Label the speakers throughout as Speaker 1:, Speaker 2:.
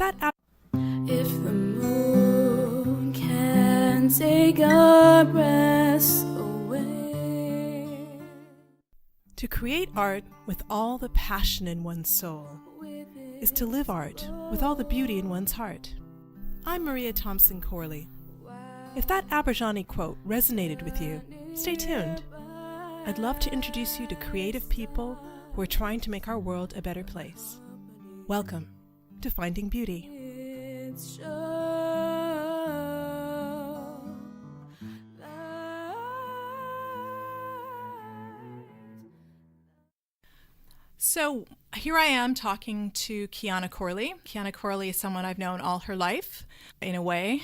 Speaker 1: that
Speaker 2: If the moon can take our breaths away.
Speaker 1: To create art with all the passion in one's soul is to live art with all the beauty in one's heart. I'm Maria Thompson Corley. If that Aberjani quote resonated with you, stay tuned. I'd love to introduce you to creative people who are trying to make our world a better place. Welcome to Finding Beauty. So here I am talking to Kiana Corley. Kiana Corley is someone I've known all her life, in a way,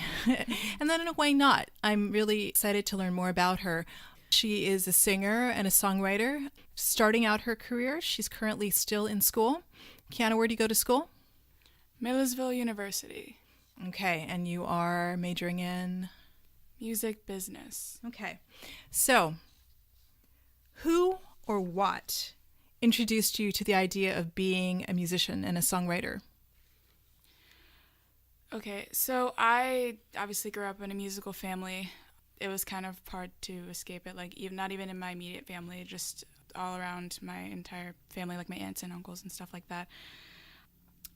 Speaker 1: and then in a way not. I'm really excited to learn more about her. She is a singer and a songwriter. Starting out her career, she's currently still in school. Kiana, where do you go to school?
Speaker 3: Millersville University.
Speaker 1: Okay, and you are majoring in?
Speaker 3: Music business.
Speaker 1: Okay, so who or what introduced you to the idea of being a musician and a songwriter?
Speaker 3: Okay, so I obviously grew up in a musical family. It was kind of hard to escape it, like even not even in my immediate family, just all around my entire family, like my aunts and uncles and stuff like that.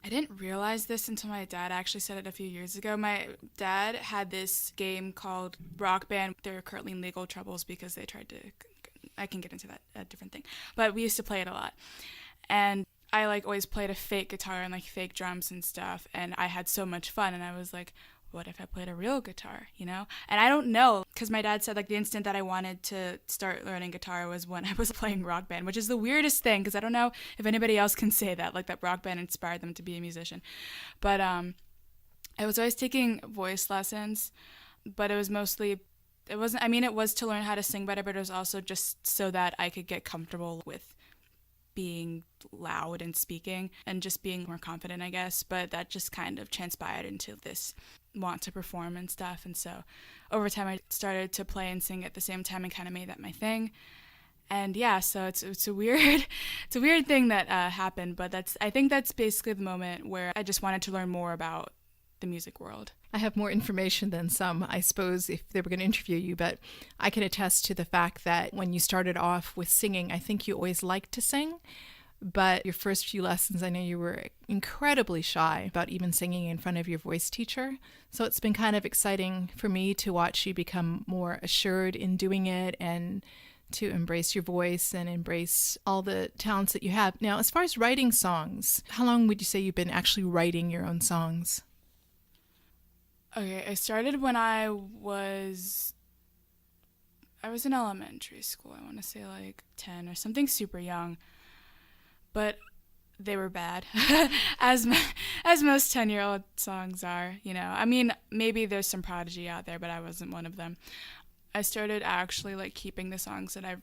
Speaker 3: I didn't realize this until my dad actually said it a few years ago. My dad had this game called Rock Band. They're currently in legal troubles because they tried to, I can get into that, a different thing. But we used to play it a lot. And I always played a fake guitar and fake drums and stuff. And I had so much fun. And I was like, what if I played a real guitar, And I don't know, because my dad said the instant that I wanted to start learning guitar was when I was playing Rock Band, which is the weirdest thing, because I don't know if anybody else can say that, that Rock Band inspired them to be a musician. But I was always taking voice lessons, but it was mostly, it was to learn how to sing better, but it was also just so that I could get comfortable with being loud and speaking and just being more confident, I guess. But that just kind of transpired into this want to perform and stuff. And so over time I started to play and sing at the same time and kind of made that my thing. And yeah, so it's a weird thing that happened, but I think that's basically the moment where I just wanted to learn more about the music world.
Speaker 1: I have more information than some, I suppose, if they were going to interview you, but I can attest to the fact that when you started off with singing, I think you always liked to sing, but your first few lessons, I know you were incredibly shy about even singing in front of your voice teacher. So it's been kind of exciting for me to watch you become more assured in doing it and to embrace your voice and embrace all the talents that you have. Now, as far as writing songs, how long would you say you've been actually writing your own songs?
Speaker 3: Okay, I started when I was in elementary school. I want to say 10 or something super young. But they were bad, as most 10-year-old songs are, Maybe there's some prodigy out there, but I wasn't one of them. I started actually keeping the songs that I've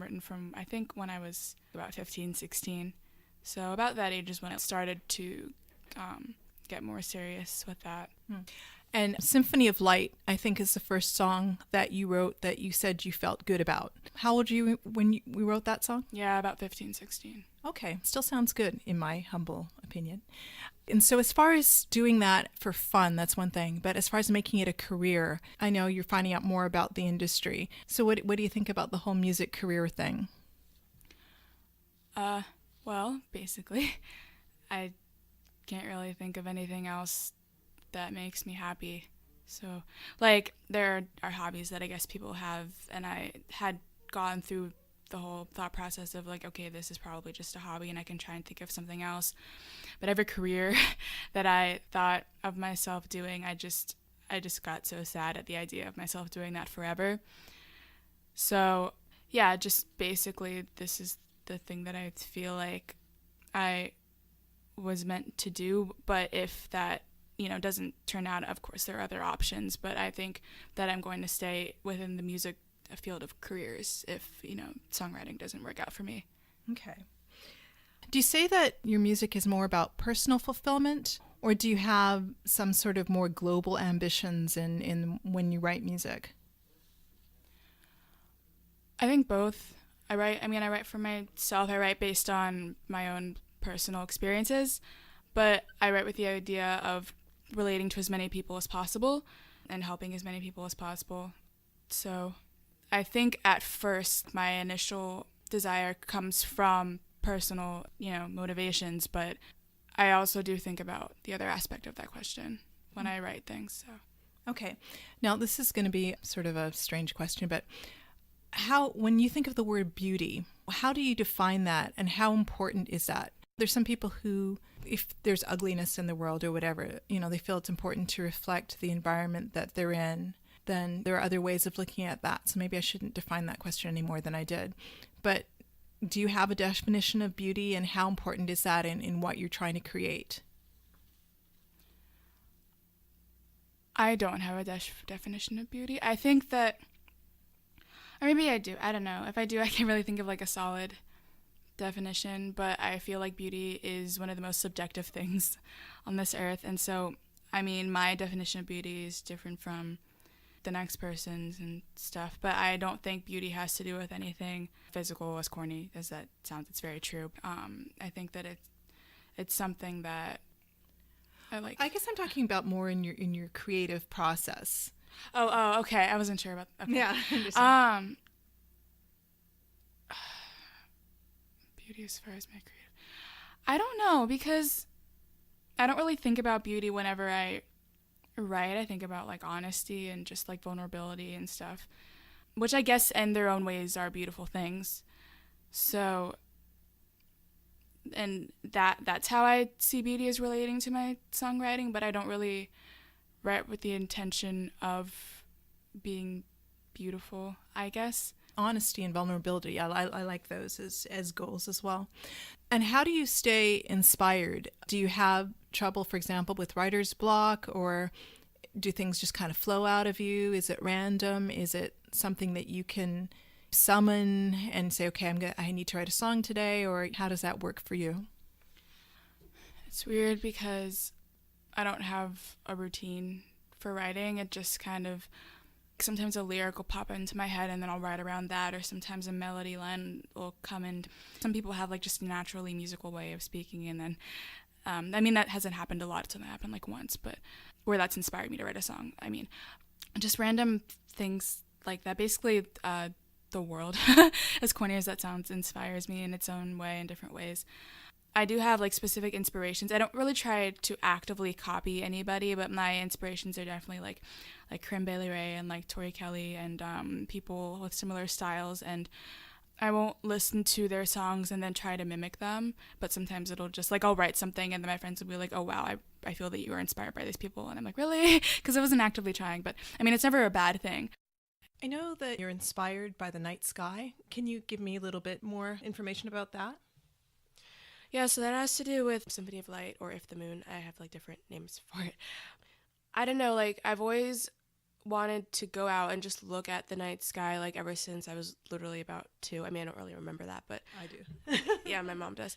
Speaker 3: written from, I think, when I was about 15, 16. So about that age is when I started to get more serious with that.
Speaker 1: And Symphony of Light, I think, is the first song that you wrote that you said you felt good about. How old were you when we wrote that song?
Speaker 3: Yeah, about 15, 16.
Speaker 1: Okay, still sounds good in my humble opinion. And so as far as doing that for fun, that's one thing. But as far as making it a career, I know you're finding out more about the industry. So what do you think about the whole music career thing?
Speaker 3: Well, basically, I can't really think of anything else that makes me happy. So there are hobbies that I guess people have, and I had gone through the whole thought process of okay, this is probably just a hobby and I can try and think of something else. But every career that I thought of myself doing, I just got so sad at the idea of myself doing that forever. So yeah, just basically this is the thing that I feel like I was meant to do. But if that doesn't turn out, of course there are other options, but I think that I'm going to stay within the music field of careers if songwriting doesn't work out for me.
Speaker 1: Okay. Do you say that your music is more about personal fulfillment, or do you have some sort of more global ambitions in when you write music?
Speaker 3: I think both. I write for myself. I write based on my own personal experiences, But I write with the idea of relating to as many people as possible and helping as many people as possible. So I think at first my initial desire comes from personal, motivations, but I also do think about the other aspect of that question when I write things. So.
Speaker 1: Okay. Now, this is going to be sort of a strange question, but when you think of the word beauty, how do you define that, and how important is that? There's some people who, if there's ugliness in the world or whatever, they feel it's important to reflect the environment that they're in. Then there are other ways of looking at that. So maybe I shouldn't define that question any more than I did. But do you have a definition of beauty, and how important is that in what you're trying to create?
Speaker 3: I don't have a definition of beauty. I think that, or maybe I do. I don't know. If I do, I can't really think of like a solid definition, but I feel like beauty is one of the most subjective things on this earth. And so, my definition of beauty is different from the next person's and stuff, but I don't think beauty has to do with anything physical, as corny as that sounds. It's very true. I think that it's something that I like.
Speaker 1: I guess I'm talking about more in your creative process.
Speaker 3: Oh, okay. I wasn't sure about that. Okay.
Speaker 1: Yeah, I understand.
Speaker 3: Beauty as far as my creative. I don't know, because I don't really think about beauty whenever I write. I think about like honesty and just like vulnerability and stuff, which I guess in their own ways are beautiful things. So, and that's how I see beauty as relating to my songwriting, but I don't really write with the intention of being beautiful, I guess.
Speaker 1: Honesty and vulnerability, I like those as goals as well. And how do you stay inspired? Do you have trouble, for example, with writer's block, or do things just kind of flow out of you? Is it random? Is it something that you can summon and say, okay, I need to write a song today, or how does that work for you?
Speaker 3: It's weird because I don't have a routine for writing. It just kind of, sometimes a lyric will pop into my head and then I'll write around that, or sometimes a melody line will come in. Some people have like just a naturally musical way of speaking, and then that hasn't happened a lot. It's only happened like once, but where that's inspired me to write a song. Just random things like that. Basically, the world, as corny as that sounds, inspires me in its own way, in different ways. I do have like specific inspirations. I don't really try to actively copy anybody, but my inspirations are definitely like Corinne Bailey Rae and like Tori Kelly and people with similar styles. And I won't listen to their songs and then try to mimic them, but sometimes it'll just like, I'll write something and then my friends will be like, oh wow, I feel that you were inspired by these people. And I'm like, really? Because I wasn't actively trying, but it's never a bad thing.
Speaker 1: I know that you're inspired by the night sky. Can you give me a little bit more information about that?
Speaker 4: Yeah, so that has to do with Symphony of Light, or If the Moon. I have like different names for it. I don't know, like I've always wanted to go out and just look at the night sky, like ever since I was literally about 2. I don't really remember that, but
Speaker 1: I do.
Speaker 4: Yeah, my mom does.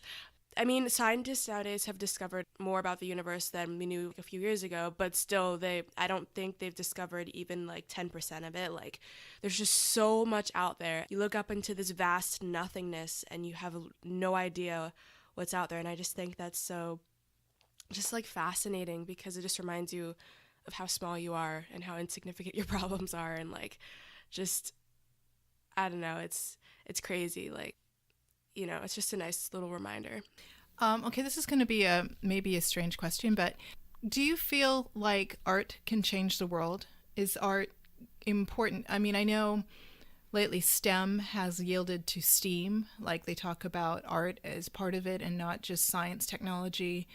Speaker 4: Scientists nowadays have discovered more about the universe than we knew a few years ago, but still I don't think they've discovered even like 10% of it. Like there's just so much out there. You look up into this vast nothingness and you have no idea what's out there. And I just think that's so just like fascinating, because it just reminds you of how small you are and how insignificant your problems are. And like, just, I don't know, it's crazy. Like, it's just a nice little reminder.
Speaker 1: Okay, this is going to be maybe a strange question, but do you feel like art can change the world? Is art important? I know lately STEM has yielded to STEAM, like they talk about art as part of it and not just science, technology.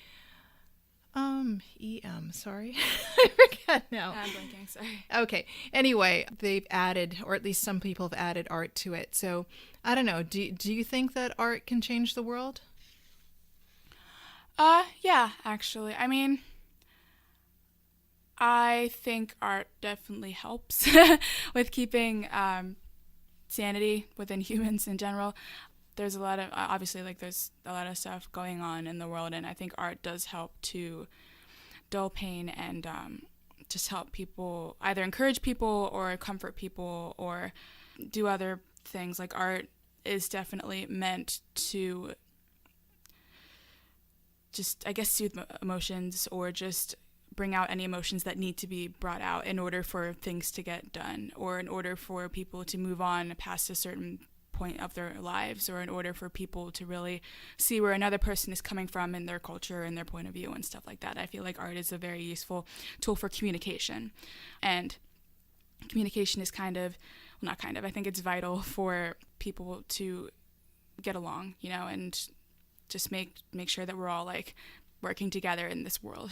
Speaker 1: Sorry. I forget now.
Speaker 3: I'm blanking, sorry.
Speaker 1: Okay. Anyway, they've added, or at least some people have added art to it. So I don't know. Do you think that art can change the world?
Speaker 3: Yeah, actually. I think art definitely helps with keeping sanity within humans in general. There's a lot of, obviously, like there's a lot of stuff going on in the world, and I think art does help to dull pain and just help people, either encourage people or comfort people or do other things. Like art is definitely meant to just, I guess, soothe emotions, or just bring out any emotions that need to be brought out in order for things to get done, or in order for people to move on past a certain point of their lives, or in order for people to really see where another person is coming from in their culture and their point of view and stuff like that. I feel like art is a very useful tool for communication. And communication is I think it's vital for people to get along, and just make sure that we're all like working together in this world.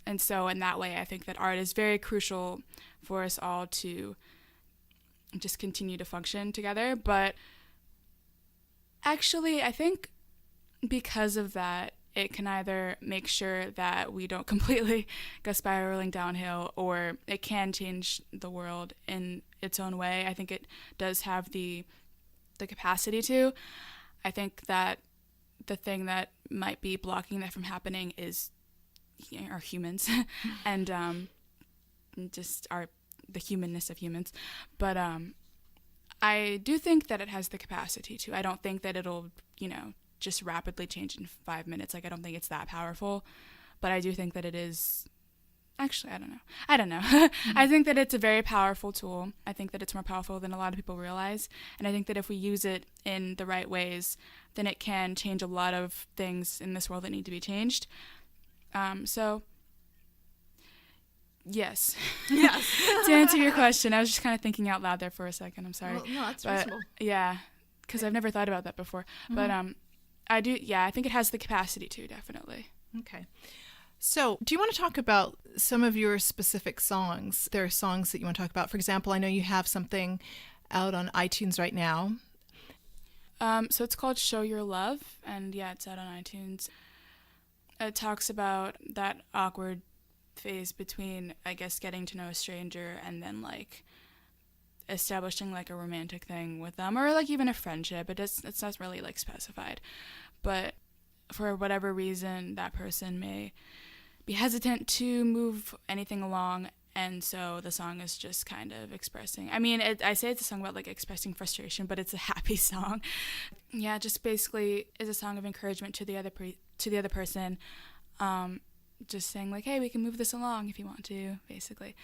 Speaker 3: And so in that way, I think that art is very crucial for us all to just continue to function together. But actually, I think because of that, it can either make sure that we don't completely go spiraling downhill, or it can change the world in its own way. I think it does have the capacity to. I think that the thing that might be blocking that from happening is are humans and just the humanness of humans. But I do think that it has the capacity to. I don't think that it'll, just rapidly change in 5 minutes. Like, I don't think it's that powerful. But I do think that it is. Actually, I don't know. Mm-hmm. I think that it's a very powerful tool. I think that it's more powerful than a lot of people realize. And I think that if we use it in the right ways, then it can change a lot of things in this world that need to be changed. So, yes. Yes. To answer your question, I was just kind of thinking out loud there for a second. I'm sorry.
Speaker 1: Well, no, that's reasonable.
Speaker 3: Yeah, because I've never thought about that before. Mm-hmm. But I do, I think it has the capacity to, definitely.
Speaker 1: Okay. So, do you want to talk about some of your specific songs? There are songs that you want to talk about. For example, I know you have something out on iTunes right now.
Speaker 3: So it's called Show Your Love, and it's out on iTunes. It talks about that awkward phase between, I guess, getting to know a stranger and then, like, establishing, like, a romantic thing with them, or, like, even a friendship. It's not really, like, specified. But for whatever reason, that person may be hesitant to move anything along, and so the song is just kind of expressing. I mean, I say it's a song about, like, expressing frustration, but it's a happy song. Yeah, just basically is a song of encouragement to the other person, just saying, like, hey, we can move this along if you want to, basically.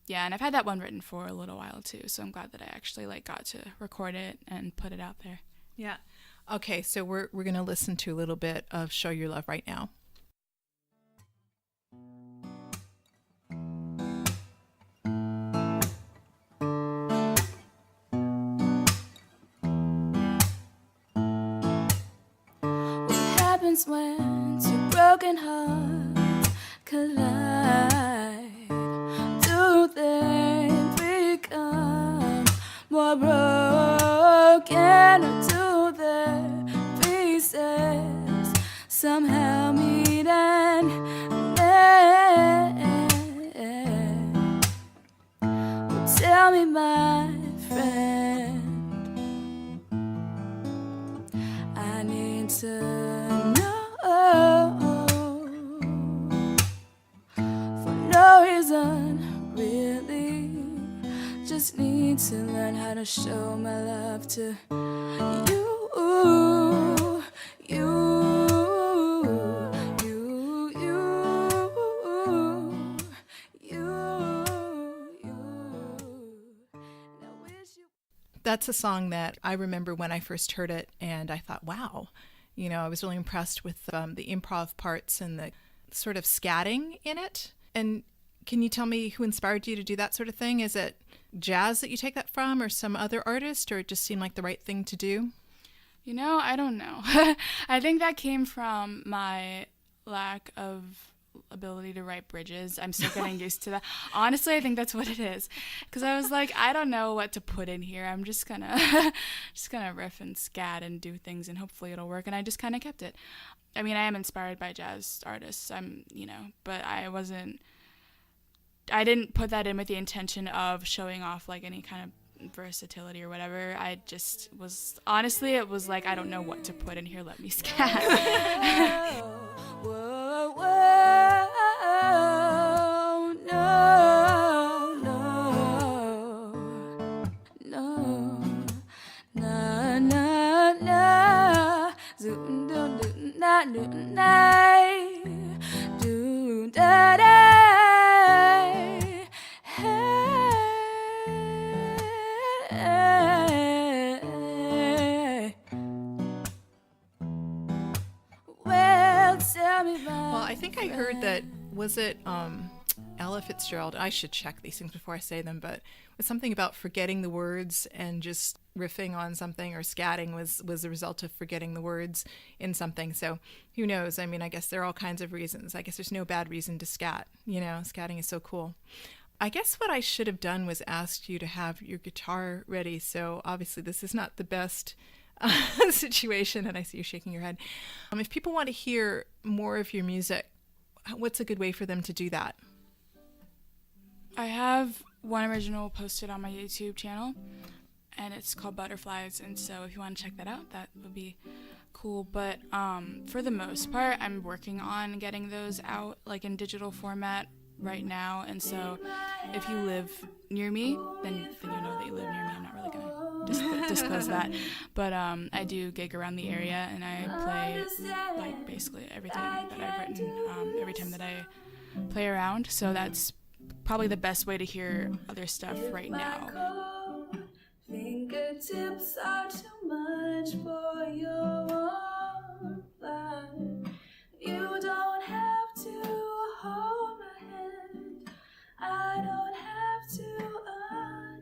Speaker 3: Yeah, and I've had that one written for a little while too, so I'm glad that I actually, like, got to record it and put it out there.
Speaker 1: Yeah. Okay, so we're going to listen to a little bit of Show Your Love right now.
Speaker 2: What happens when two broken hearts collide? Do they become more broken, or do their pieces somehow meet and mend? Well, tell me, my friend, I need to know. For no reason, really, just need to learn how to show my love to you.
Speaker 1: That's a song that I remember when I first heard it, and I thought, wow, I was really impressed with the improv parts and the sort of scatting in it. And can you tell me who inspired you to do that sort of thing? Is it jazz that you take that from, or some other artist, or it just seemed like the right thing to do?
Speaker 3: I don't know. I think that came from my lack of ability to write bridges. I'm still getting used to that. Honestly, I think that's what it is. Because I was like, I don't know what to put in here. I'm just gonna riff and scat and do things, and hopefully it'll work. And I just kind of kept it. I mean, I am inspired by jazz artists. But I didn't put that in with the intention of showing off, like, any kind of versatility or whatever. I just was, honestly, it was like, I don't know what to put in here. Let me scat.
Speaker 2: Whoa, whoa, no, no, na, na, na, zoom, do, na, na.
Speaker 1: was it Ella Fitzgerald? I should check these things before I say them, but it was something about forgetting the words and just riffing on something, or scatting was the result of forgetting the words in something. So who knows? I mean, I guess there are all kinds of reasons. I guess there's no bad reason to scat. You know, scatting is so cool. I guess what I should have done was asked you to have your guitar ready. So obviously this is not the best situation, and I see you shaking your head. If people want to hear more of your music, what's a good way for them to do that?
Speaker 3: I have one original posted on my YouTube channel, and it's called Butterflies, and so if you want to check that out, that would be cool. But for the most part, I'm working on getting those out like in digital format right now, and so if you live near me, then you know that you live near me. I'm not really gonna disclose that, but I do gig around the area, and I play like basically everything that I've written every time that I play around, so that's probably the best way to hear other stuff right now. Fingertips are too much for your warm blood. You don't have to hold my hand. I don't have to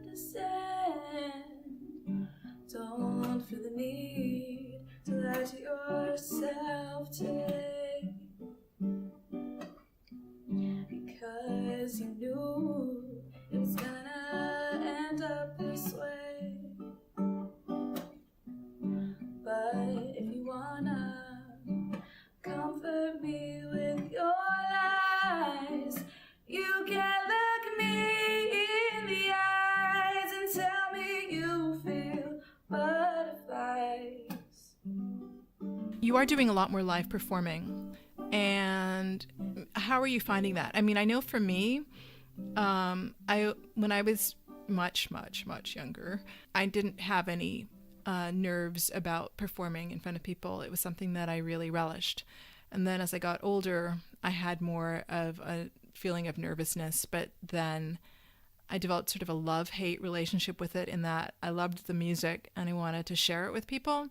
Speaker 3: understand. Don't feel the need to lie to yourself today, because you knew it was gonna end up this way. But if you wanna comfort me with your lies, you can look me in the eyes and tell me you feel butterflies. You are doing a lot more live performing, and how are you finding that? I mean, I know for me, when I was much younger, I didn't have any nerves about performing in front of people. It was something that I really relished. And then as I got older, I had more of a feeling of nervousness, but then I developed sort of a love-hate relationship with it, in that I loved the music and I wanted to share it with people,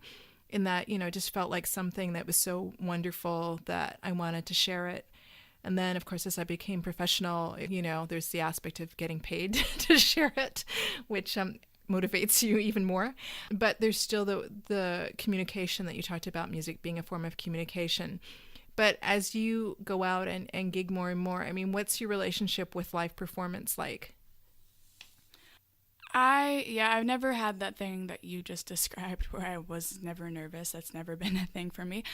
Speaker 3: in that, you know, it just felt like something that was so wonderful that I wanted to share it. And then, of course, as I became professional, you know, there's the aspect of getting paid to share it, which motivates you even more. But there's still the communication that you talked about, music being a form of communication. But as you go out and gig more and more, I mean, what's your relationship with live performance like? I've never had that thing that you just described where I was never nervous. That's never been a thing for me.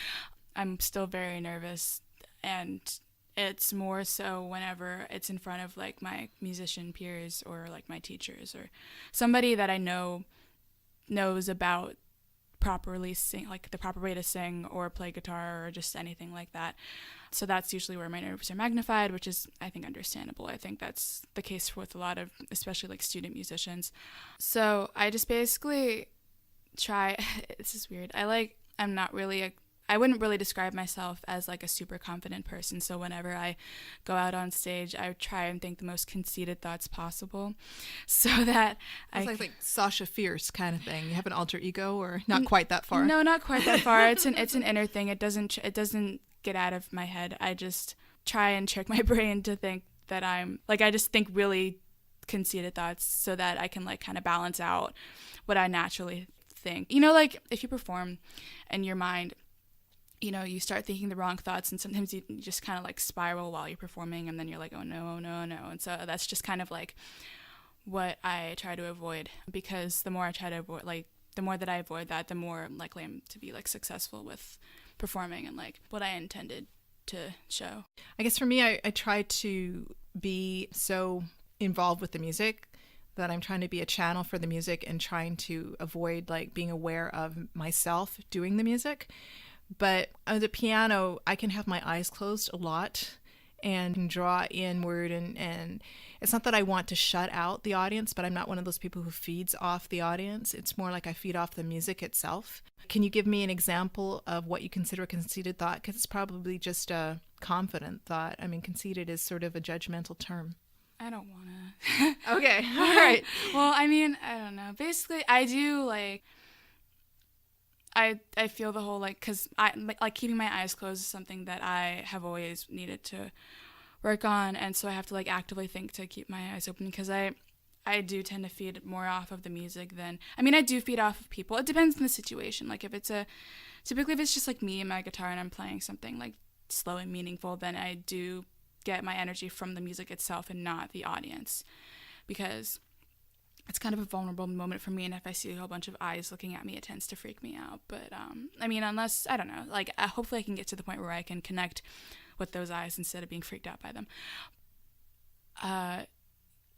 Speaker 3: I'm still very nervous, and it's more so whenever it's in front of like my musician peers or like my teachers or somebody that I knows about properly sing, like the proper way to sing or play guitar or just anything like that. So that's usually where my nerves are magnified, which is, I think, understandable. I think that's the case with a lot of, especially like student musicians. So I just basically try, this is weird. I wouldn't really describe myself as like a super confident person. So whenever I go out on stage, I try and think the most conceited thoughts possible, so that
Speaker 1: it's like Sasha Fierce kind of thing. You have an alter ego, or not quite that far?
Speaker 3: No, not quite that far. It's an inner thing. It doesn't get out of my head. I just try and trick my brain to think that I just think really conceited thoughts, so that I can like kind of balance out what I naturally think. You know, like if you perform and your mind, you know, you start thinking the wrong thoughts, and sometimes you just kind of like spiral while you're performing, and then you're like, oh no. And so that's just kind of like what I try to avoid, because the more I try to avoid, like the more that I avoid that, the more likely I'm to be like successful with performing and like what I intended to show.
Speaker 1: I guess for me, I try to be so involved with the music that I'm trying to be a channel for the music and trying to avoid like being aware of myself doing the music. But on the piano, I can have my eyes closed a lot and can draw inward, and it's not that I want to shut out the audience, but I'm not one of those people who feeds off the audience. It's more like I feed off the music itself. Can you give me an example of what you consider a conceited thought? Because it's probably just a confident thought. I mean, conceited is sort of a judgmental term.
Speaker 3: I don't want to.
Speaker 1: Okay, all right.
Speaker 3: Well, I mean, I don't know. Basically, I do like... I feel the whole, like, because I like keeping my eyes closed is something that I have always needed to work on, and so I have to like actively think to keep my eyes open, because I do tend to feed more off of the music than, I mean, I do feed off of people. It depends on the situation. Like typically if it's just like me and my guitar and I'm playing something like slow and meaningful, then I do get my energy from the music itself and not the audience, because it's kind of a vulnerable moment for me, and if I see a whole bunch of eyes looking at me, it tends to freak me out. But I mean, unless, I don't know, like hopefully I can get to the point where I can connect with those eyes instead of being freaked out by them.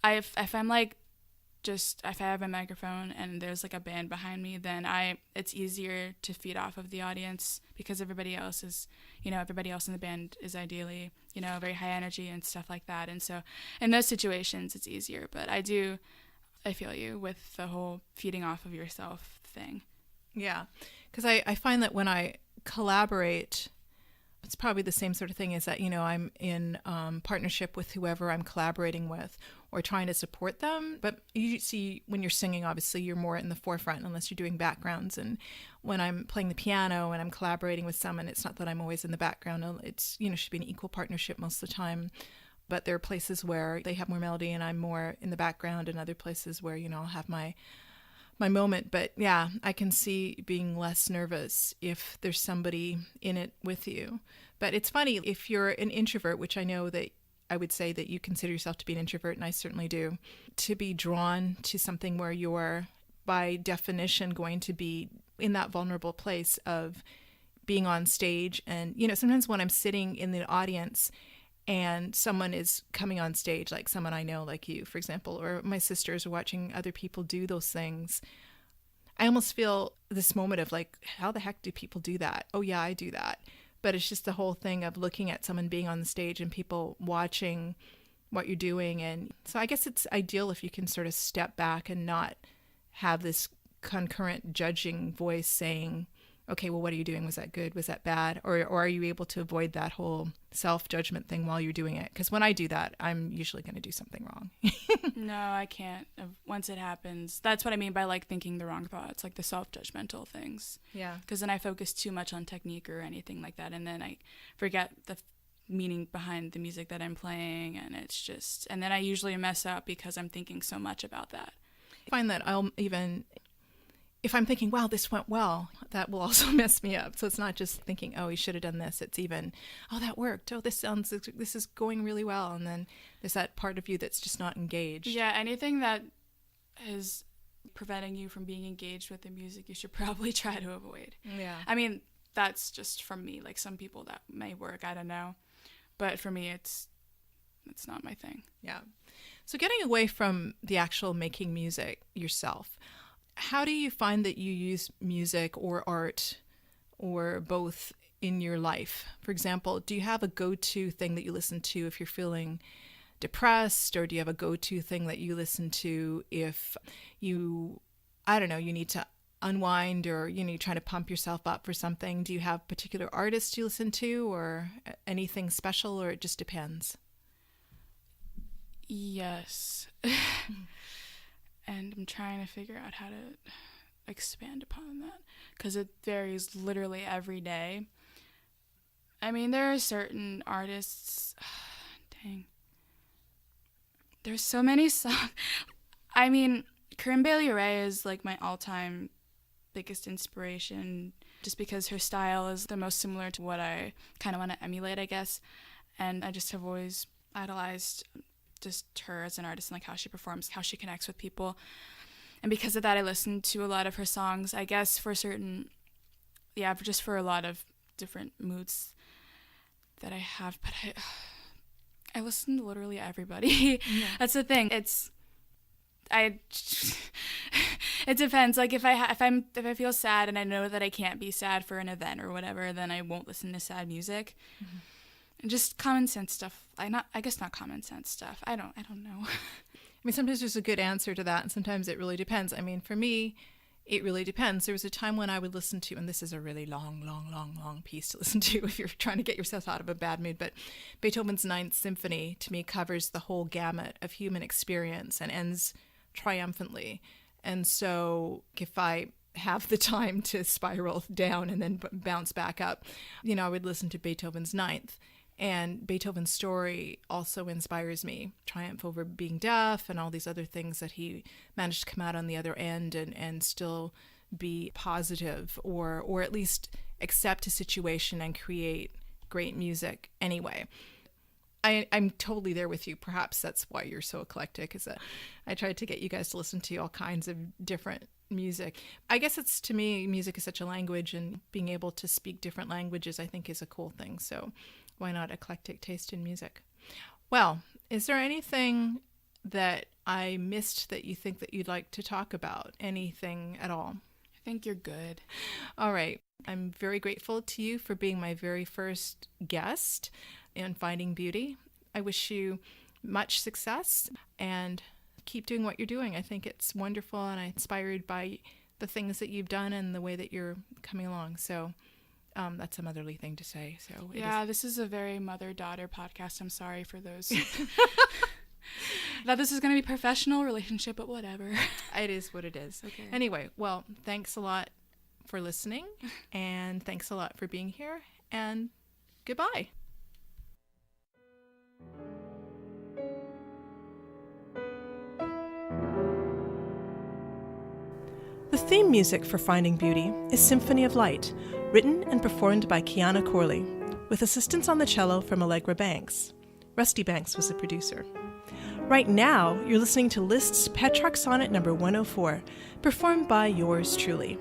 Speaker 3: If I'm like, just if I have a microphone and there's like a band behind me, then it's easier to feed off of the audience, because everybody else in the band is ideally, very high energy and stuff like that. And so in those situations it's easier. But I feel you with the whole feeding off of yourself thing.
Speaker 1: Yeah, because I find that when I collaborate, it's probably the same sort of thing, is that, I'm in partnership with whoever I'm collaborating with, or trying to support them. But you see, when you're singing, obviously you're more in the forefront unless you're doing backgrounds. And when I'm playing the piano and I'm collaborating with someone, it's not that I'm always in the background. It's, should be an equal partnership most of the time. But there are places where they have more melody and I'm more in the background, and other places where, I'll have my moment. But yeah, I can see being less nervous if there's somebody in it with you. But it's funny, if you're an introvert, which I know that I would say that you consider yourself to be an introvert, and I certainly do, to be drawn to something where you're by definition going to be in that vulnerable place of being on stage. And, sometimes when I'm sitting in the audience and someone is coming on stage, like someone I know, like you, for example, or my sisters, are watching other people do those things, I almost feel this moment of like, how the heck do people do that? Oh yeah, I do that. But it's just the whole thing of looking at someone being on the stage and people watching what you're doing. And so I guess it's ideal if you can sort of step back and not have this concurrent judging voice saying, okay, well, what are you doing? Was that good? Was that bad? Or are you able to avoid that whole self-judgment thing while you're doing it? Because when I do that, I'm usually going to do something wrong.
Speaker 3: No, I can't. Once it happens, that's what I mean by like thinking the wrong thoughts, like the self-judgmental things.
Speaker 1: Yeah.
Speaker 3: Because then I focus too much on technique or anything like that, and then I forget the meaning behind the music that I'm playing, and it's just, and then I usually mess up because I'm thinking so much about that.
Speaker 1: I find that I'll even, if I'm thinking, wow, this went well, that will also mess me up. So it's not just thinking, oh, you should have done this. It's even, oh, that worked. Oh, this is going really well. And then there's that part of you that's just not engaged.
Speaker 3: Yeah, anything that is preventing you from being engaged with the music, you should probably try to avoid.
Speaker 1: Yeah.
Speaker 3: I mean, that's just from me. Like some people that may work, I don't know. But for me, it's not my thing.
Speaker 1: Yeah. So getting away from the actual making music yourself, how do you find that you use music or art or both in your life? For example, do you have a go-to thing that you listen to if you're feeling depressed, or do you have a go-to thing that you listen to if you, I don't know, you need to unwind, or you're trying to pump yourself up for something? Do you have particular artists you listen to, or anything special, or it just depends?
Speaker 3: Yes. And I'm trying to figure out how to expand upon that, because it varies literally every day. I mean, there are certain artists, dang, there's so many songs. I mean, Corinne Bailey Rae is like my all-time biggest inspiration, just because her style is the most similar to what I kind of want to emulate, I guess. And I just have always idolized just her as an artist, and like how she performs, how she connects with people. And because of that, I listen to a lot of her songs, I guess, for a lot of different moods that I have. But I listen to literally everybody. Yeah. That's the thing. It depends. Like if I feel sad and I know that I can't be sad for an event or whatever, then I won't listen to sad music. Mm-hmm. And just common sense stuff. I guess not common sense stuff. I don't know.
Speaker 1: I mean, sometimes there's a good answer to that, and sometimes it really depends. I mean, for me, it really depends. There was a time when I would listen to, and this is a really long piece to listen to if you're trying to get yourself out of a bad mood, but Beethoven's Ninth Symphony, to me, covers the whole gamut of human experience and ends triumphantly. And so if I have the time to spiral down and then bounce back up, I would listen to Beethoven's Ninth. And Beethoven's story also inspires me. Triumph over being deaf and all these other things that he managed to come out on the other end and still be positive, or at least accept a situation and create great music anyway. I'm totally there with you. Perhaps that's why you're so eclectic, is that I tried to get you guys to listen to all kinds of different music. I guess it's, to me, music is such a language, and being able to speak different languages I think is a cool thing. So why not eclectic taste in music? Well, is there anything that I missed that you think that you'd like to talk about? Anything at all?
Speaker 3: I think you're good.
Speaker 1: All right. I'm very grateful to you for being my very first guest in Finding Beauty. I wish you much success and keep doing what you're doing. I think it's wonderful, and I'm inspired by the things that you've done and the way that you're coming along. So that's a motherly thing to say. So
Speaker 3: This is a very mother-daughter podcast. I'm sorry for those. That this is going to be professional relationship, but whatever.
Speaker 1: It is what it is.
Speaker 3: Okay.
Speaker 1: Anyway, well, thanks a lot for listening, and thanks a lot for being here, and goodbye.
Speaker 5: The theme music for Finding Beauty is Symphony of Light, written and performed by Kiana Corley, with assistance on the cello from Allegra Banks. Rusty Banks was the producer. Right now, you're listening to Liszt's Petrarch Sonnet No. 104, performed by yours truly.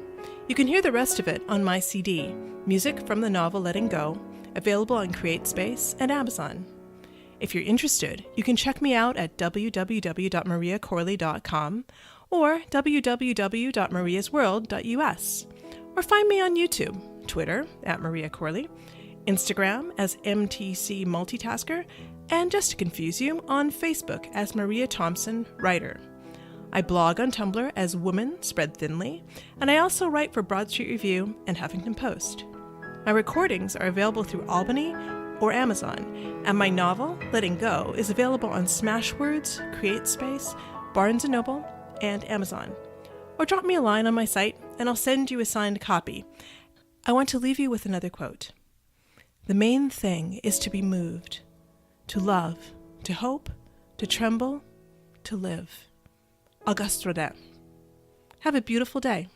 Speaker 5: You can hear the rest of it on my CD, Music from the Novel Letting Go, available on CreateSpace and Amazon. If you're interested, you can check me out at www.mariacorley.com or www.mariasworld.us, or find me on YouTube, Twitter at Maria Corley, Instagram as MTC Multitasker, and just to confuse you, on Facebook as Maria Thompson Writer. I blog on Tumblr as Woman Spread Thinly, and I also write for Broad Street Review and Huffington Post. My recordings are available through Albany or Amazon, and my novel, Letting Go, is available on Smashwords, CreateSpace, Barnes & Noble, and Amazon. Or drop me a line on my site, and I'll send you a signed copy. I want to leave you with another quote. The main thing is to be moved, to love, to hope, to tremble, to live. Auguste Rodin. Have a beautiful day.